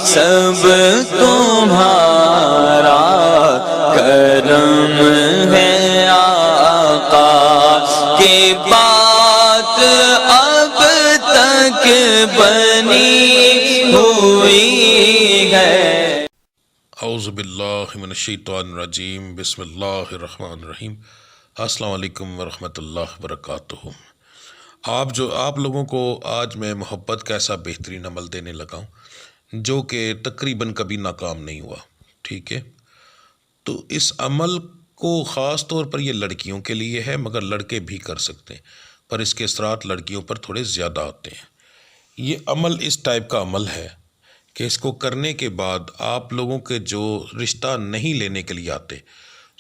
سب تمہارا کرم ہے آقا کی بات اب تک بنی ہوئی ہے۔ اعوذ باللہ من الشیطان الرجیم، بسم اللہ الرحمن الرحیم۔ السلام علیکم ورحمۃ اللہ وبرکاتہ۔ آپ لوگوں کو آج میں محبت کا ایسا بہترین عمل دینے لگا ہوں جو کہ تقریباً کبھی ناکام نہیں ہوا، ٹھیک ہے؟ تو اس عمل کو خاص طور پر یہ لڑکیوں کے لیے ہے، مگر لڑکے بھی کر سکتے ہیں، پر اس کے اثرات لڑکیوں پر تھوڑے زیادہ ہوتے ہیں۔ یہ عمل اس ٹائپ کا عمل ہے کہ اس کو کرنے کے بعد آپ لوگوں کے جو رشتہ نہیں لینے کے لیے آتے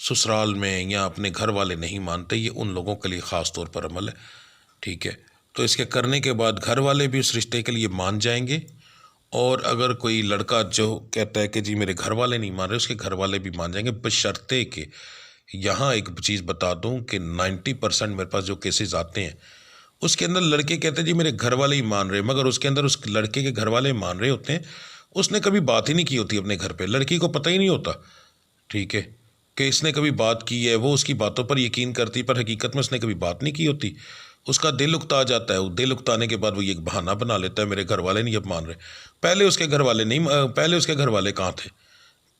سسرال میں یا اپنے گھر والے نہیں مانتے، یہ ان لوگوں کے لیے خاص طور پر عمل ہے، ٹھیک ہے؟ تو اس کے کرنے کے بعد گھر والے بھی اس رشتے کے لیے مان جائیں گے، اور اگر کوئی لڑکا جو کہتا ہے کہ جی میرے گھر والے نہیں مان رہے، اس کے گھر والے بھی مان جائیں گے، بشرطے کہ یہاں ایک چیز بتا دوں کہ 90% میرے پاس جو کیسز آتے ہیں اس کے اندر لڑکے کہتے ہیں جی میرے گھر والے ہی مان رہے، مگر اس کے اندر اس لڑکے کے گھر والے مان رہے ہوتے ہیں، اس نے کبھی بات ہی نہیں کی ہوتی اپنے گھر پہ، لڑکی کو پتہ ہی نہیں ہوتا، ٹھیک ہے، کہ اس نے کبھی بات کی ہے، وہ اس کی باتوں پر یقین کرتی، پر حقیقت میں اس نے کبھی بات نہیں کی ہوتی، اس کا دل اکتا جاتا ہے، دل اکتانے کے بعد وہ یہ بہانہ بنا لیتا ہے میرے گھر والے نہیں اب مان رہے۔ پہلے اس کے گھر والے کہاں تھے،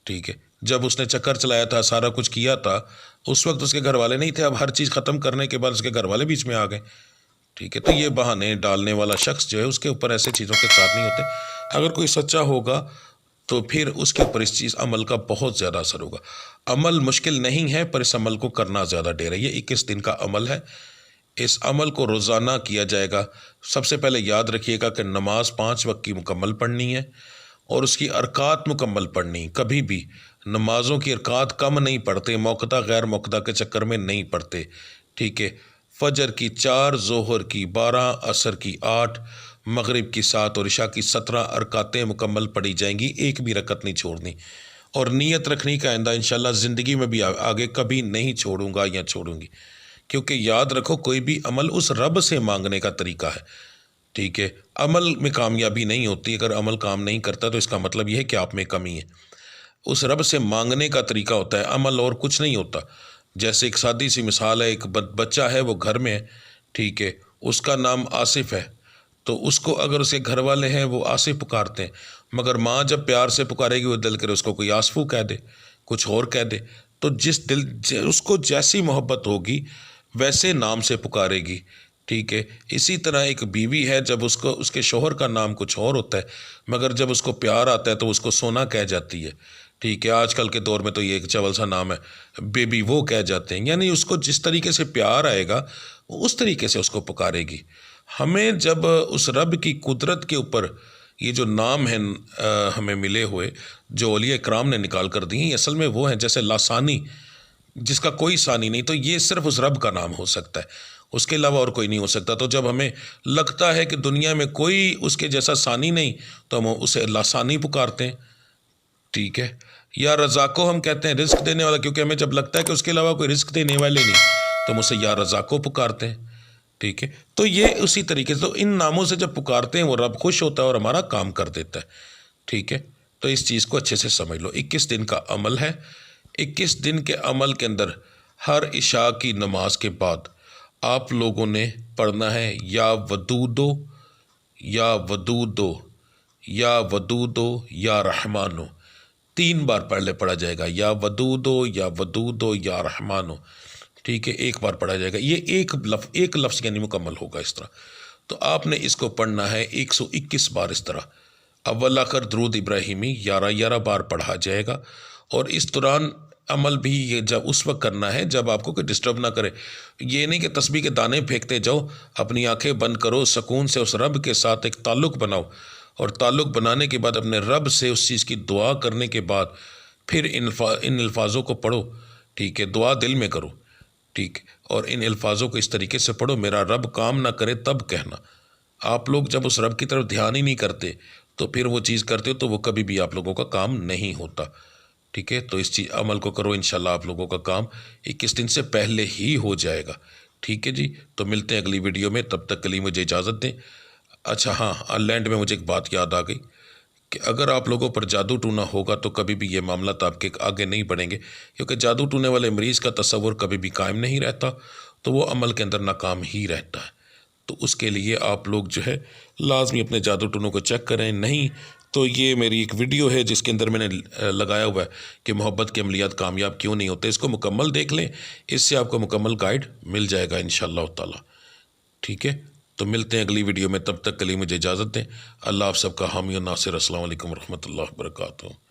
ٹھیک ہے؟ جب اس نے چکر چلایا تھا، سارا کچھ کیا تھا، اس وقت اس کے گھر والے نہیں تھے، اب ہر چیز ختم کرنے کے بعد اس کے گھر والے بیچ میں آ گئے، ٹھیک ہے؟ تو یہ بہانے ڈالنے والا شخص جو ہے اس کے اوپر ایسے چیزوں کے ساتھ نہیں ہوتے۔ اگر کوئی سچا ہوگا تو پھر اس کے اوپر اس چیز عمل کا بہت زیادہ اثر ہوگا۔ عمل مشکل نہیں ہے، پر اس عمل کو کرنا زیادہ ڈیر ہے۔ یہ 21 دن کا عمل ہے، اس عمل کو روزانہ کیا جائے گا۔ سب سے پہلے یاد رکھیے گا کہ نماز 5 وقت کی مکمل پڑھنی ہے، اور اس کی ارکات مکمل پڑھنی، کبھی بھی نمازوں کی ارکات کم نہیں پڑھتے، موقتہ غیر موقتہ کے چکر میں نہیں پڑھتے، ٹھیک ہے؟ فجر کی 4، ظہر کی 12، عصر کی 8، مغرب کی 7 اور عشاء کی 17 ارکاتیں مکمل پڑھی جائیں گی، ایک بھی رکعت نہیں چھوڑنی، اور نیت رکھنی کا آئندہ انشاءاللہ زندگی میں بھی آگے کبھی نہیں چھوڑوں گا یا چھوڑوں گی، کیونکہ یاد رکھو کوئی بھی عمل اس رب سے مانگنے کا طریقہ ہے، ٹھیک ہے؟ عمل میں کامیابی نہیں ہوتی، اگر عمل کام نہیں کرتا تو اس کا مطلب یہ ہے کہ آپ میں کمی ہے۔ اس رب سے مانگنے کا طریقہ ہوتا ہے عمل، اور کچھ نہیں ہوتا۔ جیسے ایک سادی سی مثال ہے، ایک بچہ ہے، وہ گھر میں ہے، ٹھیک ہے؟ اس کا نام آصف ہے، تو اس کو اگر اس کے گھر والے ہیں وہ آصف پکارتے ہیں، مگر ماں جب پیار سے پکارے گی وہ دل کرے اس کو کوئی آصفو کہہ دے، کچھ اور کہہ دے، تو اس کو جیسی محبت ہوگی ویسے نام سے پکارے گی، ٹھیک ہے؟ اسی طرح ایک بیوی ہے، جب اس کے شوہر کا نام کچھ اور ہوتا ہے، مگر جب اس کو پیار آتا ہے تو اس کو سونا کہہ جاتی ہے، ٹھیک ہے؟ آج کل کے دور میں تو یہ ایک چول سا نام ہے، بیبی وہ کہہ جاتے ہیں، یعنی اس کو جس طریقے سے پیار آئے گا اس طریقے سے اس کو پکارے گی۔ ہمیں جب اس رب کی قدرت کے اوپر یہ جو نام ہیں ہمیں ملے ہوئے جو اولیاء کرام نے نکال کر دی ہیں، اصل میں وہ ہیں جیسے لاسانی، جس کا کوئی ثانی نہیں، تو یہ صرف اس رب کا نام ہو سکتا ہے، اس کے علاوہ اور کوئی نہیں ہو سکتا۔ تو جب ہمیں لگتا ہے کہ دنیا میں کوئی اس کے جیسا ثانی نہیں تو ہم اسے لاسانی پکارتے ہیں، ٹھیک ہے؟ یا رزاقو ہم کہتے ہیں، رزق دینے والا، کیونکہ ہمیں جب لگتا ہے کہ اس کے علاوہ کوئی رزق دینے والے نہیں تو ہم اسے یا رزاقو پکارتے ہیں، ٹھیک ہے؟ تو یہ اسی طریقے سے، تو ان ناموں سے جب پکارتے ہیں وہ رب خوش ہوتا ہے اور ہمارا کام کر دیتا ہے، ٹھیک ہے؟ تو اس چیز کو اچھے سے سمجھ لو۔ 21 دن کا عمل ہے، 21 دن کے عمل کے اندر ہر عشاء کی نماز کے بعد آپ لوگوں نے پڑھنا ہے یا ودودو یا ودودو یا ودودو یا رحمانو، 3 بار پڑھا جائے گا، یا ودودو یا ودودو یا رحمانو، ٹھیک ہے؟ ایک بار پڑھا جائے گا، یہ ایک لفظ یعنی مکمل ہوگا اس طرح۔ تو آپ نے اس کو پڑھنا ہے 121 بار اس طرح، اول آخر درود ابراہیمی 11 بار پڑھا جائے گا، اور اس دوران عمل بھی یہ جب اس وقت کرنا ہے جب آپ کو کوئی ڈسٹرب نہ کرے، یہ نہیں کہ تسبیح کے دانے پھینکتے جاؤ، اپنی آنکھیں بند کرو، سکون سے اس رب کے ساتھ ایک تعلق بناؤ، اور تعلق بنانے کے بعد اپنے رب سے اس چیز کی دعا کرنے کے بعد پھر ان الفاظوں کو پڑھو، ٹھیک ہے؟ دعا دل میں کرو، ٹھیک، اور ان الفاظوں کو اس طریقے سے پڑھو، میرا رب کام نہ کرے تب کہنا۔ آپ لوگ جب اس رب کی طرف دھیان ہی نہیں کرتے تو پھر وہ چیز کرتے ہو تو وہ کبھی بھی آپ لوگوں کا کام نہیں ہوتا، ٹھیک ہے؟ تو اس چیز عمل کو کرو، انشاءاللہ آپ لوگوں کا کام 21 دن سے پہلے ہی ہو جائے گا، ٹھیک ہے جی؟ تو ملتے ہیں اگلی ویڈیو میں، تب تک کے لیے مجھے اجازت دیں۔ اچھا ہاں، لینڈ میں مجھے ایک بات یاد آ گئی کہ اگر آپ لوگوں پر جادو ٹونا ہوگا تو کبھی بھی یہ معاملات آپ کے آگے نہیں بڑھیں گے، کیونکہ جادو ٹونے والے مریض کا تصور کبھی بھی قائم نہیں رہتا، تو وہ عمل کے اندر ناکام ہی رہتا ہے۔ تو اس کے لیے آپ لوگ جو ہے لازمی اپنے جادو ٹونوں کو چیک کریں۔ نہیں تو یہ میری ایک ویڈیو ہے جس کے اندر میں نے لگایا ہوا ہے کہ محبت کے عملیات کامیاب کیوں نہیں ہوتے، اس کو مکمل دیکھ لیں، اس سے آپ کو مکمل گائیڈ مل جائے گا انشاءاللہ تعالی۔ ٹھیک ہے، تو ملتے ہیں اگلی ویڈیو میں، تب تک کے لیے مجھے اجازت دیں۔ اللہ آپ سب کا حامی و ناصر۔ السلام علیکم ورحمۃ اللہ وبرکاتہ۔